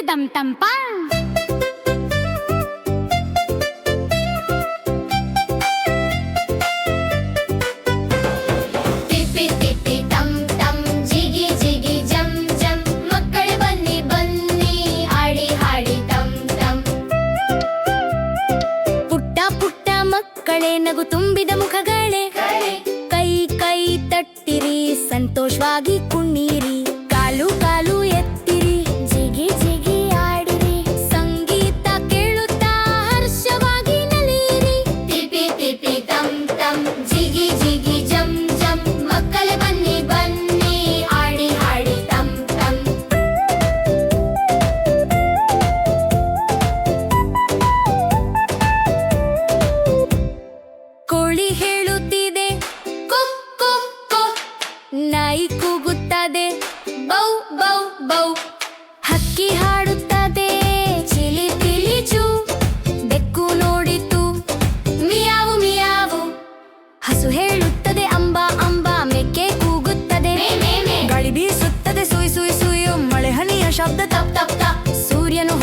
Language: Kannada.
ಟಮ್ ಟಮ್ ಪಾಂ. ತಿಪ್ಪಿ ತಿಪ್ಪಿ ಟಮ್ ಟಮ್ ಜಿಗಿ ಜಿಗಿ ಜಮ್ ಜಮ್ ಮಕ್ಕಳೇ ಬನ್ನಿ ಬನ್ನಿ ಆಡಿ ಹಾಡಿ ಟಮ್ ಟಮ್. ಪುಟ್ಟ ಪುಟ್ಟ ಮಕ್ಕಳೇ ನಗು ತುಂಬಿದ ಮುಖಗಳೇ, ಕೈ ಕೈ ತಟ್ಟಿರಿ ಸಂತೋಷವಾಗಿ ಕುಣ್ಣೀರಿ. ಕಾಲು ಕಾಲು ಎತ್ತಿರಿ ಜಿಗಿ ಜಿಗಿ ಆಡಿರಿ, ಸಂಗೀತ ಕೇಳುತ್ತಾ ಹರ್ಷವಾಗಿ ನಲಿಯಿರಿ. ತಿಪ್ಪಿ ತಿಪ್ಪಿ ಟಮ್ ಟಮ್ ಜಿಗಿ ಜಿಗಿ ಜಮ್ ಜಮ್ ಮಕ್ಕಳೇ ಬನ್ನಿ ಬನ್ನಿ ಆಡಿ ಹಾಡಿ ಟಮ್ ಟಮ್. ಕೋಳಿ ಹೇಳುತ್ತಿದೆ ಕುಕ್ ಕುಕ್ ಕುಕ್, ನಾಯಿ ಕೂಗುತ್ತದೆ ಬೌ ಬೌ ಬೌ, ಹಕ್ಕಿ ಹಾಡುತ್ತದೆ ಚಿಲಿ ಪಿಲಿ ಚೂ. ಬೆಕ್ಕು ನೋಡಿತು ಮಿಯಾವು ಮಿಯಾವು, ಹಸು ಹೇಳುತ್ತದೆ ಅಂಬಾ ಅಂಬಾ. ಮೆಕ್ಕೆ ಕೂಗುತ್ತದೆ ಮೇ ಮೇ ಮೇ, ಗಾಳಿ ಬೀಸುತ್ತದೆ ಸುಯ್ ಸುಯ್ ಸುಯ್ಯು. ಮಳೆ ಹನಿಯ ಶಬ್ದ ತಪ್ ತಪ್ ತಪ್, ಸೂರ್ಯನು